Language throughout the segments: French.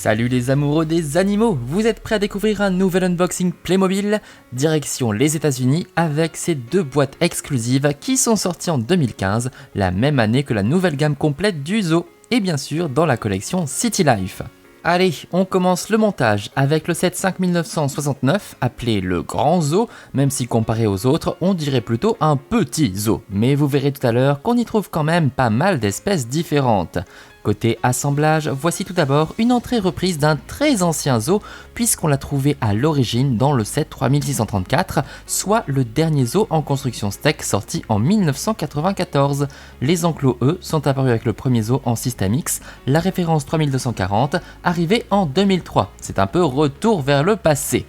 Salut les amoureux des animaux, vous êtes prêts à découvrir un nouvel unboxing Playmobil? Direction les États-Unis avec ces deux boîtes exclusives qui sont sorties en 2015, la même année que la nouvelle gamme complète du zoo, et bien sûr dans la collection City Life. Allez, on commence le montage avec le set 5969 appelé le Grand Zoo, même si comparé aux autres, on dirait plutôt un petit zoo. Mais vous verrez tout à l'heure qu'on y trouve quand même pas mal d'espèces différentes. Côté assemblage, voici tout d'abord une entrée reprise d'un très ancien zoo puisqu'on l'a trouvé à l'origine dans le set 3634, soit le dernier zoo en construction steak sorti en 1994. Les enclos, eux, sont apparus avec le premier zoo en System X, la référence 3240, arrivée en 2003. C'est un peu retour vers le passé.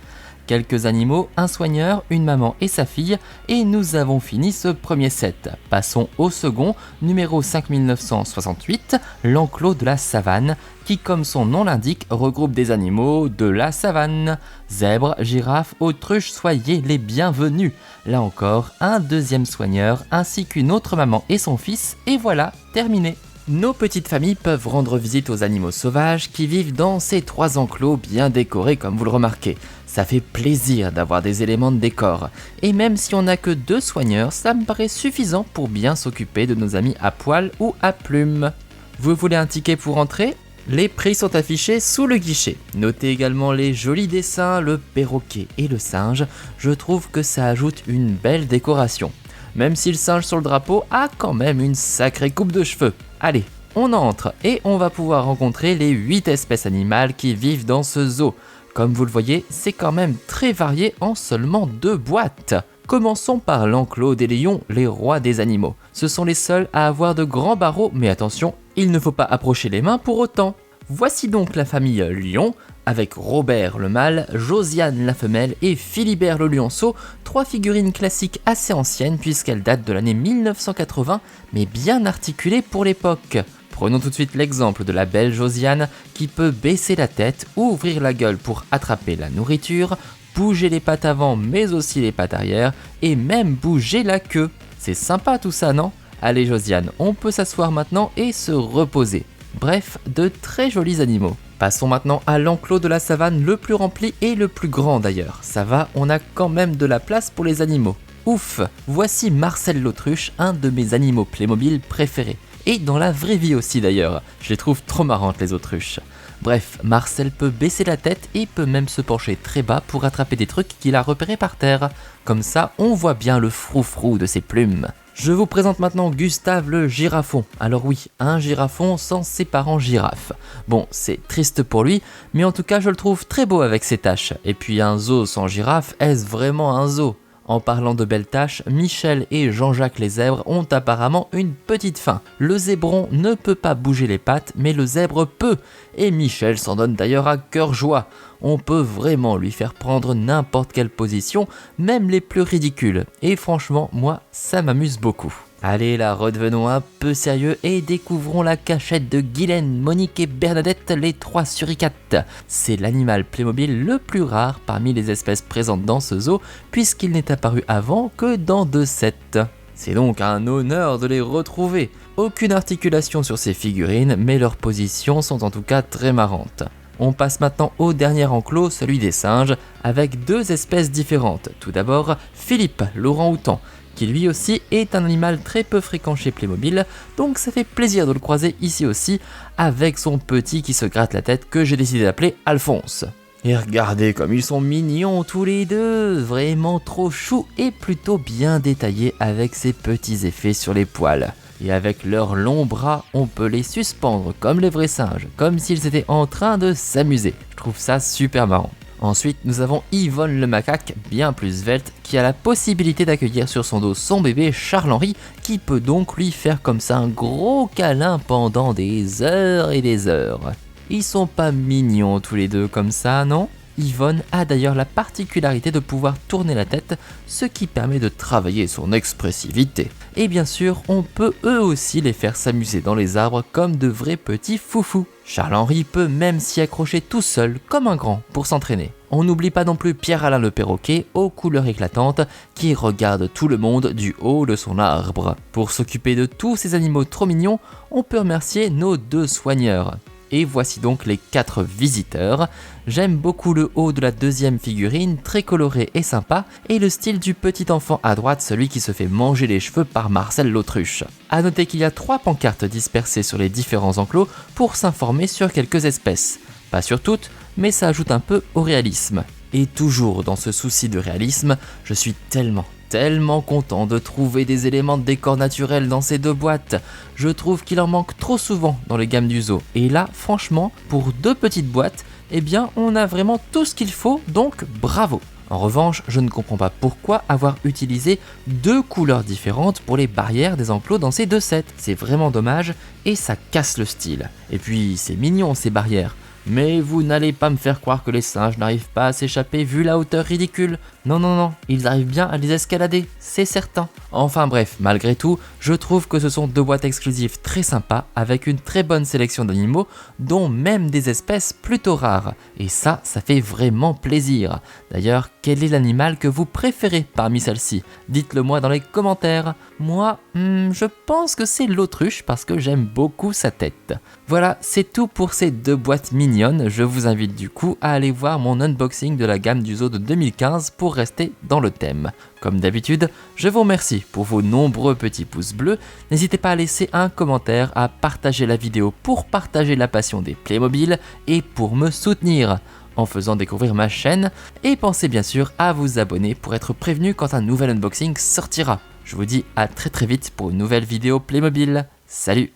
Quelques animaux, un soigneur, une maman et sa fille, et nous avons fini ce premier set. Passons au second, numéro 5968, l'enclos de la savane, qui comme son nom l'indique, regroupe des animaux de la savane. Zèbres, girafes, autruches, soyez les bienvenus. Là encore, un deuxième soigneur, ainsi qu'une autre maman et son fils, et voilà, terminé. Nos petites familles peuvent rendre visite aux animaux sauvages qui vivent dans ces trois enclos bien décorés comme vous le remarquez. Ça fait plaisir d'avoir des éléments de décor. Et même si on n'a que deux soigneurs, ça me paraît suffisant pour bien s'occuper de nos amis à poil ou à plumes. Vous voulez un ticket pour entrer ? Les prix sont affichés sous le guichet. Notez également les jolis dessins, le perroquet et le singe. Je trouve que ça ajoute une belle décoration. Même si le singe sur le drapeau a quand même une sacrée coupe de cheveux. Allez, on entre et on va pouvoir rencontrer les 8 espèces animales qui vivent dans ce zoo. Comme vous le voyez, c'est quand même très varié en seulement 2 boîtes. Commençons par l'enclos des lions, les rois des animaux. Ce sont les seuls à avoir de grands barreaux, mais attention, il ne faut pas approcher les mains pour autant. Voici donc la famille lion, avec Robert le mâle, Josiane la femelle et Philibert le lionceau, 3 figurines classiques assez anciennes puisqu'elles datent de l'année 1980, mais bien articulées pour l'époque. Prenons tout de suite l'exemple de la belle Josiane qui peut baisser la tête, ouvrir la gueule pour attraper la nourriture, bouger les pattes avant mais aussi les pattes arrière et même bouger la queue. C'est sympa tout ça, non ? Allez Josiane, on peut s'asseoir maintenant et se reposer. Bref, de très jolis animaux. Passons maintenant à l'enclos de la savane le plus rempli et le plus grand d'ailleurs. Ça va, on a quand même de la place pour les animaux. Ouf, voici Marcel l'autruche, un de mes animaux Playmobil préférés. Et dans la vraie vie aussi d'ailleurs, je les trouve trop marrantes les autruches. Bref, Marcel peut baisser la tête et peut même se pencher très bas pour attraper des trucs qu'il a repérés par terre. Comme ça, on voit bien le froufrou de ses plumes. Je vous présente maintenant Gustave le girafon. Alors oui, un girafon sans ses parents girafes. Bon, c'est triste pour lui, mais en tout cas je le trouve très beau avec ses taches. Et puis un zoo sans girafe, est-ce vraiment un zoo ? En parlant de belles taches, Michel et Jean-Jacques les zèbres ont apparemment une petite faim. Le zébron ne peut pas bouger les pattes, mais le zèbre peut. Et Michel s'en donne d'ailleurs à cœur joie. On peut vraiment lui faire prendre n'importe quelle position, même les plus ridicules. Et franchement, moi, ça m'amuse beaucoup. Allez là, redevenons un peu sérieux et découvrons la cachette de Guylaine, Monique et Bernadette, les 3 suricates. C'est l'animal Playmobil le plus rare parmi les espèces présentes dans ce zoo, puisqu'il n'est apparu avant que dans 2 sets. C'est donc un honneur de les retrouver. Aucune articulation sur ces figurines, mais leurs positions sont en tout cas très marrantes. On passe maintenant au dernier enclos, celui des singes, avec 2 espèces différentes. Tout d'abord, Philippe, l'orang-outan, qui lui aussi est un animal très peu fréquent chez Playmobil, donc ça fait plaisir de le croiser ici aussi, avec son petit qui se gratte la tête que j'ai décidé d'appeler Alphonse. Et regardez comme ils sont mignons tous les deux, vraiment trop choux et plutôt bien détaillés avec ces petits effets sur les poils. Et avec leurs longs bras, on peut les suspendre comme les vrais singes, comme s'ils étaient en train de s'amuser. Je trouve ça super marrant. Ensuite, nous avons Yvonne le macaque, bien plus svelte, qui a la possibilité d'accueillir sur son dos son bébé Charles-Henri, qui peut donc lui faire comme ça un gros câlin pendant des heures et des heures. Ils sont pas mignons tous les deux comme ça, non ? Yvonne a d'ailleurs la particularité de pouvoir tourner la tête, ce qui permet de travailler son expressivité. Et bien sûr, on peut eux aussi les faire s'amuser dans les arbres comme de vrais petits foufous. Charles-Henri peut même s'y accrocher tout seul, comme un grand, pour s'entraîner. On n'oublie pas non plus Pierre-Alain le perroquet, aux couleurs éclatantes, qui regarde tout le monde du haut de son arbre. Pour s'occuper de tous ces animaux trop mignons, on peut remercier nos 2 soigneurs. Et voici donc les 4 visiteurs. J'aime beaucoup le haut de la deuxième figurine, très coloré et sympa, et le style du petit enfant à droite, celui qui se fait manger les cheveux par Marcel l'autruche. A noter qu'il y a 3 pancartes dispersées sur les différents enclos pour s'informer sur quelques espèces. Pas sur toutes, mais ça ajoute un peu au réalisme. Et toujours dans ce souci de réalisme, je suis tellement content de trouver des éléments de décor naturels dans ces 2 boîtes. Je trouve qu'il en manque trop souvent dans les gammes du zoo. Et là, franchement, pour 2 petites boîtes, eh bien, on a vraiment tout ce qu'il faut, donc bravo. En revanche, je ne comprends pas pourquoi avoir utilisé 2 couleurs différentes pour les barrières des enclos dans ces 2 sets. C'est vraiment dommage et ça casse le style. Et puis, c'est mignon ces barrières. Mais vous n'allez pas me faire croire que les singes n'arrivent pas à s'échapper vu la hauteur ridicule. Non, ils arrivent bien à les escalader, c'est certain. Enfin bref, malgré tout, je trouve que ce sont 2 boîtes exclusives très sympas avec une très bonne sélection d'animaux, dont même des espèces plutôt rares. Et ça fait vraiment plaisir. D'ailleurs, quel est l'animal que vous préférez parmi celles-ci? Dites-le moi dans les commentaires. Moi, je pense que c'est l'autruche parce que j'aime beaucoup sa tête. Voilà, c'est tout pour ces 2 boîtes mignonnes. Je vous invite du coup à aller voir mon unboxing de la gamme du zoo de 2015 pour rester dans le thème. Comme d'habitude, je vous remercie pour vos nombreux petits pouces bleus. N'hésitez pas à laisser un commentaire, à partager la vidéo pour partager la passion des Playmobil et pour me soutenir en faisant découvrir ma chaîne. Et pensez bien sûr à vous abonner pour être prévenu quand un nouvel unboxing sortira. Je vous dis à très vite pour une nouvelle vidéo Playmobil. Salut!